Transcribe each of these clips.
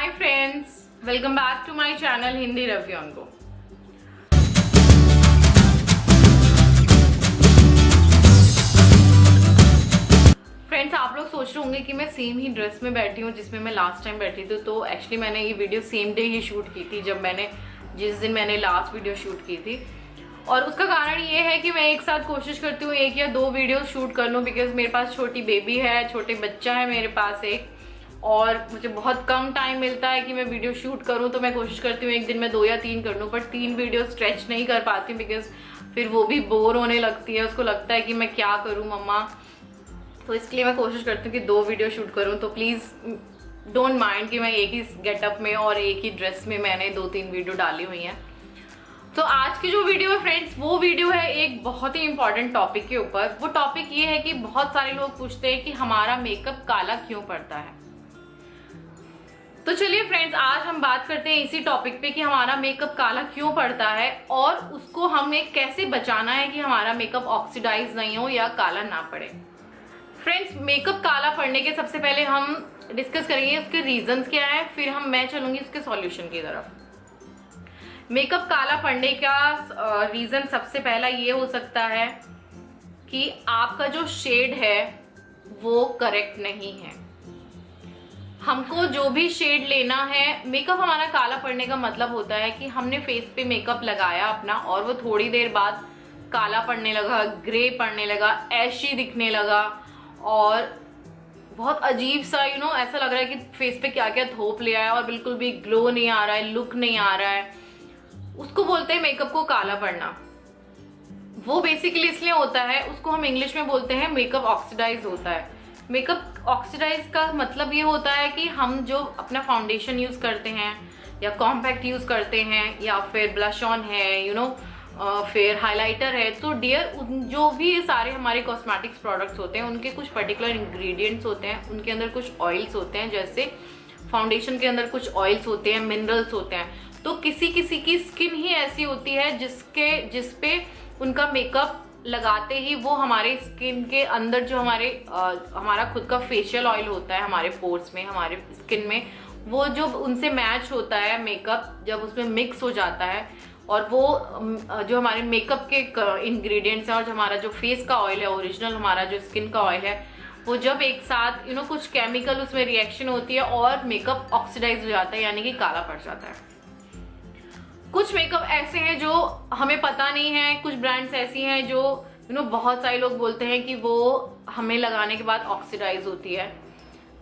Hi friends, welcome back to my channel Hindi review on go. Friends, आप लोग सोच रहे होंगे कि मैं सेम ही ड्रेस में बैठी हूँ जिसमें मैं लास्ट टाइम बैठी थी। तो एक्चुअली मैंने ये वीडियो सेम डे ही शूट की थी जिस दिन मैंने लास्ट वीडियो शूट की थी। और उसका कारण ये है कि मैं एक साथ कोशिश करती हूँ एक या दो वीडियो शूट कर लूँ, बिकॉज मेरे पास छोटी बेबी है, छोटे बच्चा है मेरे पास एक, और मुझे बहुत कम टाइम मिलता है कि मैं वीडियो शूट करूं। तो मैं कोशिश करती हूँ एक दिन में 2 या 3 कर लूँ, पर 3 वीडियो स्ट्रेच नहीं कर पाती हूँ बिकॉज फिर वो भी बोर होने लगती है, उसको लगता है कि मैं क्या करूँ मम्मा। तो इसलिए मैं कोशिश करती हूँ कि 2 वीडियो शूट करूँ। तो प्लीज़ डोंट माइंड कि मैं एक ही गेटअप में और एक ही ड्रेस में मैंने 2-3 वीडियो डाली हुई हैं। तो आज की जो वीडियो है फ्रेंड्स, वो वीडियो है एक बहुत ही इंपॉर्टेंट टॉपिक के ऊपर। वो टॉपिक ये है कि बहुत सारे लोग पूछते हैं कि हमारा मेकअप काला क्यों पड़ता है। तो चलिए फ्रेंड्स, आज हम बात करते हैं इसी टॉपिक पे कि हमारा मेकअप काला क्यों पड़ता है और उसको हमें कैसे बचाना है कि हमारा मेकअप ऑक्सीडाइज नहीं हो या काला ना पड़े। फ्रेंड्स, मेकअप काला पड़ने के सबसे पहले हम डिस्कस करेंगे उसके रीजंस क्या है, फिर मैं चलूंगी उसके सॉल्यूशन की तरफ। मेकअप काला पड़ने का रीजन सबसे पहला ये हो सकता है कि आपका जो शेड है वो करेक्ट नहीं है। हमको जो भी शेड लेना है, मेकअप हमारा काला पड़ने का मतलब होता है कि हमने फेस पे मेकअप लगाया अपना और वो थोड़ी देर बाद काला पड़ने लगा, ग्रे पड़ने लगा, ऐशी दिखने लगा और बहुत अजीब सा ऐसा लग रहा है कि फेस पे क्या क्या थोप लिया है और बिल्कुल भी ग्लो नहीं आ रहा है, लुक नहीं आ रहा है। उसको बोलते हैं मेकअप को काला पड़ना। वो बेसिकली इसलिए होता है, उसको हम इंग्लिश में बोलते हैं मेकअप ऑक्सीडाइज होता है। मेकअप ऑक्सीडाइज का मतलब ये होता है कि हम जो अपना फाउंडेशन यूज करते हैं या कॉम्पैक्ट यूज करते हैं या फिर ब्लश ऑन है फिर हाइलाइटर है, तो डियर जो भी सारे हमारे कॉस्मेटिक्स प्रोडक्ट्स होते हैं उनके कुछ पर्टिकुलर इंग्रेडिएंट्स होते हैं, उनके अंदर कुछ ऑयल्स होते हैं। जैसे फाउंडेशन के अंदर कुछ ऑयल्स होते हैं, मिनरल्स होते हैं। तो किसी किसी की स्किन ही ऐसी होती है जिसपे उनका मेकअप लगाते ही वो हमारे स्किन के अंदर जो हमारा खुद का फेशियल ऑयल होता है हमारे पोर्स में, हमारे स्किन में, वो जो उनसे मैच होता है मेकअप, जब उसमें मिक्स हो जाता है और वो जो हमारे मेकअप के इंग्रेडिएंट्स हैं और जो हमारा जो फेस का ऑयल है, ओरिजिनल हमारा जो स्किन का ऑयल है, वो जब एक साथ कुछ केमिकल उसमें रिएक्शन होती है और मेकअप ऑक्सीडाइज हो जाता है, यानी कि काला पड़ जाता है। कुछ मेकअप ऐसे हैं जो हमें पता नहीं है, कुछ ब्रांड्स ऐसी हैं जो बहुत सारे लोग बोलते हैं कि वो हमें लगाने के बाद ऑक्सीडाइज होती है।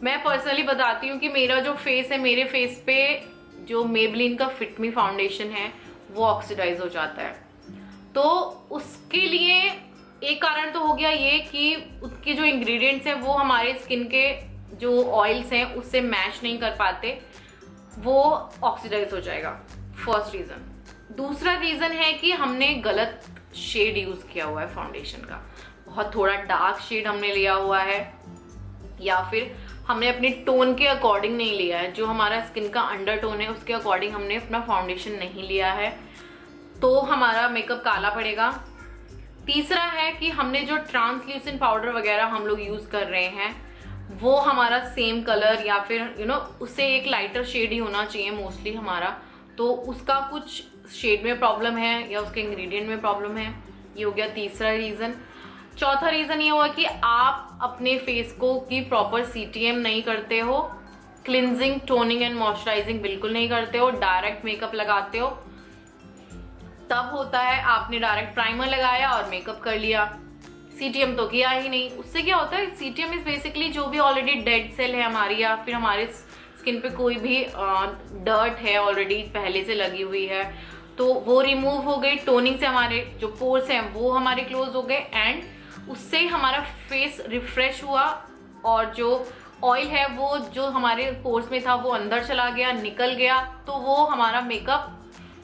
मैं पर्सनली बताती हूँ कि मेरा जो फेस है, मेरे फेस पे जो मेबलिन का फिट मी फाउंडेशन है वो ऑक्सीडाइज हो जाता है। तो उसके लिए एक कारण तो हो गया ये कि उसके जो इंग्रेडिएंट्स हैं वो हमारे स्किन के जो ऑयल्स हैं उससे मैच नहीं कर पाते, वो ऑक्सीडाइज हो जाएगा। First reason. दूसरा रीजन है कि हमने गलत शेड यूज किया हुआ है फाउंडेशन का, बहुत थोड़ा डार्क शेड हमने लिया हुआ है या फिर हमने अपने टोन के अकॉर्डिंग नहीं लिया है, जो हमारा स्किन का अंडर टोन है उसके अकॉर्डिंग हमने अपना फाउंडेशन नहीं लिया है, तो हमारा मेकअप काला पड़ेगा। तीसरा है कि हमने जो ट्रांसल्यूसेंट पाउडर वगैरह हम लोग यूज कर रहे हैं वो हमारा सेम कलर या फिर उससे एक लाइटर शेड ही होना चाहिए मोस्टली हमारा, तो उसका कुछ शेड में प्रॉब्लम है या उसके इंग्रेडिएंट में प्रॉब्लम है। ये हो गया तीसरा रीजन। चौथा रीजन ये हुआ कि आप अपने फेस को की प्रॉपर CTM नहीं करते हो, क्लिनजिंग, टोनिंग एंड मॉइस्चराइजिंग बिल्कुल नहीं करते हो, डायरेक्ट मेकअप लगाते हो। तब होता है आपने डायरेक्ट प्राइमर लगाया और मेकअप कर लिया, CTM तो किया ही नहीं। उससे क्या होता है, CTM इज बेसिकली जो भी ऑलरेडी डेड सेल है हमारी या फिर हमारे स्किन पे कोई भी डर्ट है ऑलरेडी पहले से लगी हुई है, तो वो रिमूव हो गई। टोनिंग से हमारे जो पोर्स हैं वो हमारे क्लोज हो गए एंड उससे हमारा फेस रिफ्रेश हुआ और जो ऑयल है वो जो हमारे पोर्स में था वो अंदर चला गया, निकल गया, तो वो हमारा मेकअप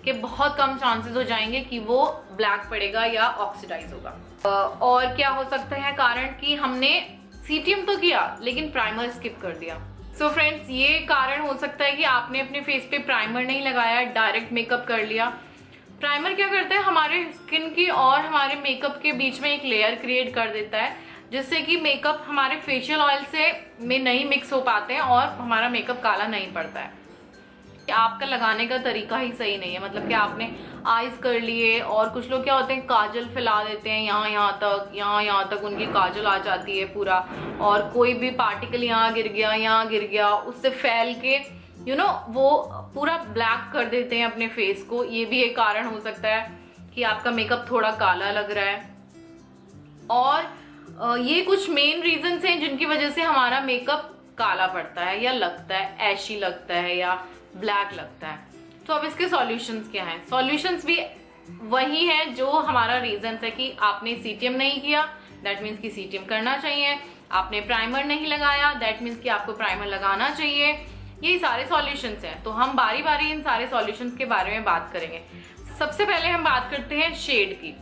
के बहुत कम चांसेस हो जाएंगे कि वो ब्लैक पड़ेगा या ऑक्सीडाइज होगा। और क्या हो सकता है कारण कि हमने CTM तो किया लेकिन प्राइमर स्किप कर दिया। सो फ्रेंड्स, ये कारण हो सकता है कि आपने अपने फेस पे प्राइमर नहीं लगाया, डायरेक्ट मेकअप कर लिया। प्राइमर क्या करता है, हमारे स्किन की और हमारे मेकअप के बीच में एक लेयर क्रिएट कर देता है, जिससे कि मेकअप हमारे फेशियल ऑयल से में नहीं मिक्स हो पाते हैं और हमारा मेकअप काला नहीं पड़ता है। आपका लगाने का तरीका ही सही नहीं है। मतलब कि आपने आईज कर लिए और कुछ लोग क्या होते हैं काजल फैला देते हैं यहाँ तक उनकी काजल आ जाती है पूरा, और कोई भी पार्टिकल यहाँ गिर गया उससे फैल के वो पूरा ब्लैक कर देते हैं अपने फेस को। ये भी एक कारण हो सकता है कि आपका मेकअप थोड़ा काला लग रहा है। और ये कुछ मेन रीजंस हैं जिनकी वजह से हमारा मेकअप काला पड़ता है या लगता है ऐशी लगता है या ब्लैक लगता है। तो अब इसके सॉल्यूशंस क्या हैं? सॉल्यूशंस भी वही है जो हमारा रीजंस है कि आपने सीटीएम नहीं किया, दैट मीन्स कि सीटीएम करना चाहिए। आपने प्राइमर नहीं लगाया, दैट मीन्स कि आपको प्राइमर लगाना चाहिए। यही सारे सॉल्यूशंस हैं। तो हम बारी बारी इन सारे सॉल्यूशंस के बारे में बात करेंगे। सबसे पहले हम बात करते हैं शेड की।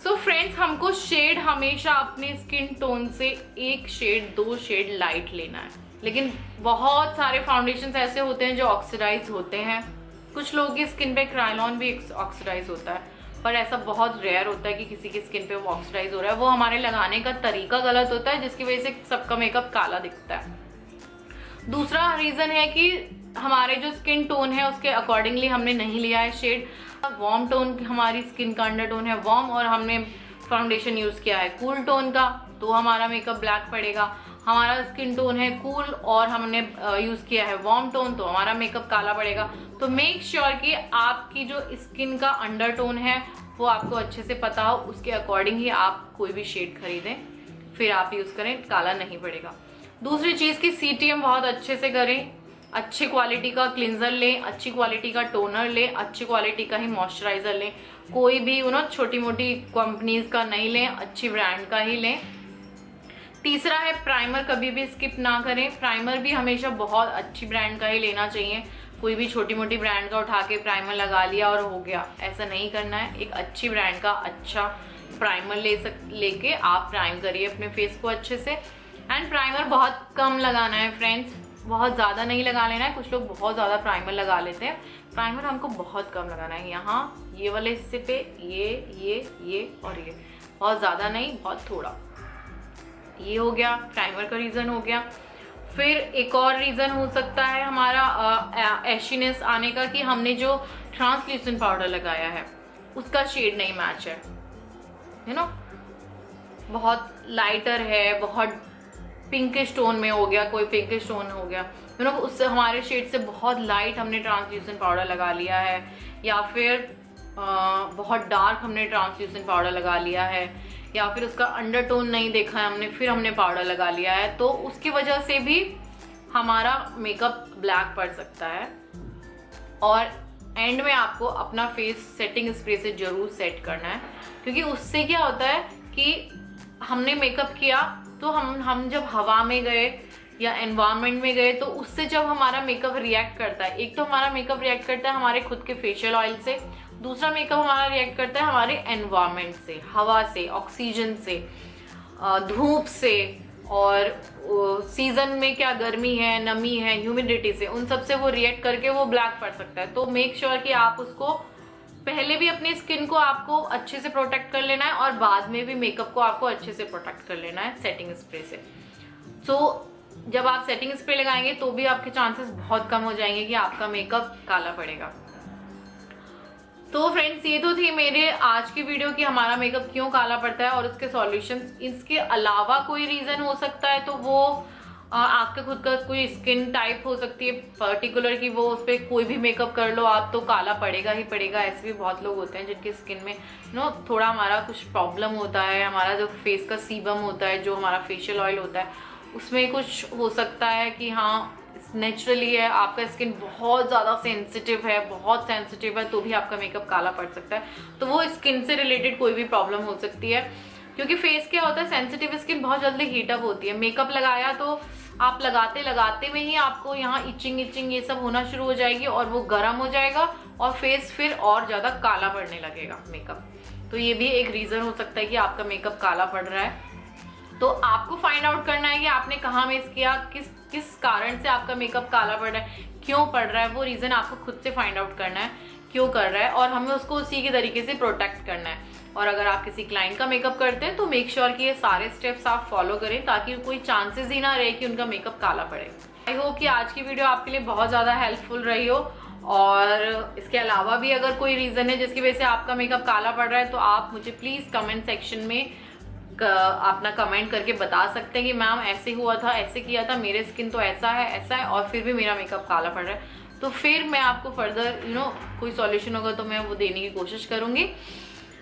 सो फ्रेंड्स, हमको शेड हमेशा अपने स्किन टोन से 1 शेड 2 शेड लाइट लेना है। लेकिन बहुत सारे फाउंडेशंस ऐसे होते हैं जो ऑक्सीडाइज होते हैं। कुछ लोगों की स्किन पे क्रायोलॉन भी ऑक्सीडाइज होता है, पर ऐसा बहुत रेयर होता है कि किसी की स्किन पे वो ऑक्सीडाइज हो रहा है। वो हमारे लगाने का तरीका गलत होता है, जिसकी वजह से सबका मेकअप काला दिखता है। दूसरा रीजन है कि हमारे जो स्किन टोन है उसके अकॉर्डिंगली हमने नहीं लिया है शेड। वार्म टोन हमारी स्किन का अंडर टोन है वार्म, और हमने फाउंडेशन यूज किया है कूल टोन का, तो हमारा मेकअप ब्लैक पड़ेगा। हमारा स्किन टोन है कूल और हमने यूज किया है वार्म टोन, तो हमारा मेकअप काला पड़ेगा। तो मेक श्योर कि आपकी जो स्किन का अंडर टोन है वो आपको अच्छे से पता हो, उसके अकॉर्डिंग ही आप कोई भी शेड खरीदें, फिर आप यूज करें, काला नहीं पड़ेगा। दूसरी चीज की सीटीएम बहुत अच्छे से करें, अच्छी क्वालिटी का क्लिंजर लें, अच्छी क्वालिटी का टोनर लें, अच्छी क्वालिटी का ही मॉइस्चराइजर लें। कोई भी छोटी मोटी कंपनीज का नहीं लें, अच्छी ब्रांड का ही लें। तीसरा है प्राइमर, कभी भी स्किप ना करें। प्राइमर भी हमेशा बहुत अच्छी ब्रांड का ही लेना चाहिए। कोई भी छोटी मोटी ब्रांड का उठा के प्राइमर लगा लिया और हो गया, ऐसा नहीं करना है। एक अच्छी ब्रांड का अच्छा प्राइमर लेके आप प्राइम करिए अपने फेस को अच्छे से। एंड प्राइमर बहुत कम लगाना है फ्रेंड्स, बहुत ज़्यादा नहीं लगा लेना है। कुछ लोग बहुत ज़्यादा प्राइमर लगा लेते हैं, प्राइमर हमको बहुत कम लगाना है। यहाँ ये वाले हिस्से पे ये और ये, बहुत ज़्यादा नहीं, बहुत थोड़ा। ये हो गया, प्राइमर का रीज़न हो गया। फिर एक और रीज़न हो सकता है हमारा एशीनेस आने का, कि हमने जो ट्रांसल्यूसेंट पाउडर लगाया है उसका शेड नहीं मैच है, बहुत लाइटर है, बहुत पिंकिश टोन में हो गया, कोई पिंकिश टोन हो गया, उससे हमारे शेड से बहुत लाइट हमने ट्रांसल्यूसेंट पाउडर लगा लिया है, या फिर बहुत डार्क हमने ट्रांसल्यूसेंट पाउडर लगा लिया है, या फिर उसका अंडरटोन नहीं देखा है हमने, फिर हमने पाउडर लगा लिया है, तो उसकी वजह से भी हमारा मेकअप ब्लैक पड़ सकता है। और एंड में आपको अपना फेस सेटिंग स्प्रे से जरूर सेट करना है, क्योंकि उससे क्या होता है कि हमने मेकअप किया तो हम जब हवा में गए या एनवायरनमेंट में गए, तो उससे जब हमारा मेकअप रिएक्ट करता है, एक तो हमारा मेकअप रिएक्ट करता है हमारे खुद के फेशियल ऑयल से, दूसरा मेकअप हमारा रिएक्ट करता है हमारे एनवायरनमेंट से, हवा से, ऑक्सीजन से, धूप से, और सीजन में क्या गर्मी है, नमी है, ह्यूमिडिटी से, उन सब से वो रिएक्ट करके वो ब्लैक पड़ सकता है। तो मेक श्योर कि आप उसको पहले भी अपनी स्किन को आपको अच्छे से प्रोटेक्ट कर लेना है, और बाद में भी मेकअप को आपको अच्छे से प्रोटेक्ट कर लेना है सेटिंग स्प्रे से। तो जब आप सेटिंग स्प्रे लगाएंगे तो भी आपके चांसेस बहुत कम हो जाएंगे कि आपका मेकअप काला पड़ेगा। तो फ्रेंड्स, ये तो थी मेरे आज की वीडियो कि हमारा मेकअप क्यों काला पड़ता है और उसके सॉल्यूशंस। इसके अलावा कोई रीजन हो सकता है तो वो आपके खुद का कोई स्किन टाइप हो सकती है पर्टिकुलर, कि वो उस पर कोई भी मेकअप कर लो आप तो काला पड़ेगा ही पड़ेगा। ऐसे भी बहुत लोग होते हैं जिनकी स्किन में थोड़ा हमारा कुछ प्रॉब्लम होता है, हमारा जो फेस का सीबम होता है, जो हमारा फेशियल ऑयल होता है, उसमें कुछ हो सकता है कि हाँ नेचुरली है, आपका स्किन बहुत ज़्यादा सेंसिटिव है, बहुत सेंसिटिव है, तो भी आपका मेकअप काला पड़ सकता है। तो वो स्किन से रिलेटेड कोई भी प्रॉब्लम हो सकती है, क्योंकि फेस क्या होता है, सेंसिटिव स्किन बहुत जल्दी हीटअप होती है। मेकअप लगाया तो आप लगाते लगाते में ही आपको यहाँ इचिंग ये सब होना शुरू हो जाएगी और वो गर्म हो जाएगा और फेस फिर और ज़्यादा काला पड़ने लगेगा मेकअप। तो ये भी एक रीज़न हो सकता है कि आपका मेकअप काला पड़ रहा है। तो आपको फाइंड आउट करना है कि आपने कहाँ मिस किया, किस कारण से आपका मेकअप काला पड़ रहा है, क्यों पड़ रहा है, वो रीज़न आपको खुद से फाइंड आउट करना है क्यों कर रहा है, और हमें उसको उसी के तरीके से प्रोटेक्ट करना है। और अगर आप किसी क्लाइंट का मेकअप करते हैं तो मेक श्योर कि ये सारे स्टेप्स आप फॉलो करें, ताकि कोई चांसेस ही ना रहे कि उनका मेकअप काला पड़े। आई होप कि आज की वीडियो आपके लिए बहुत ज़्यादा हेल्पफुल रही हो। और इसके अलावा भी अगर कोई रीज़न है जिसकी वजह से आपका मेकअप काला पड़ रहा है तो आप मुझे प्लीज़ कमेंट सेक्शन में अपना कमेंट करके बता सकते हैं कि मैम ऐसे हुआ था, ऐसे किया था, मेरे स्किन तो ऐसा है और फिर भी मेरा मेकअप काला पड़ रहा है। तो फिर मैं आपको फर्दर कोई सॉल्यूशन होगा तो मैं वो देने की कोशिश करूंगी।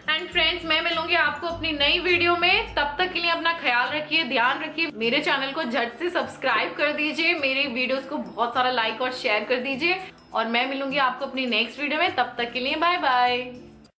एंड फ्रेंड्स, मैं मिलूंगी आपको अपनी नई वीडियो में। तब तक के लिए अपना ख्याल रखिए, ध्यान रखिए। मेरे चैनल को झट से सब्सक्राइब कर दीजिए, मेरे वीडियोस को बहुत सारा लाइक और शेयर कर दीजिए। और मैं मिलूंगी आपको अपनी नेक्स्ट वीडियो में। तब तक के लिए बाय बाय।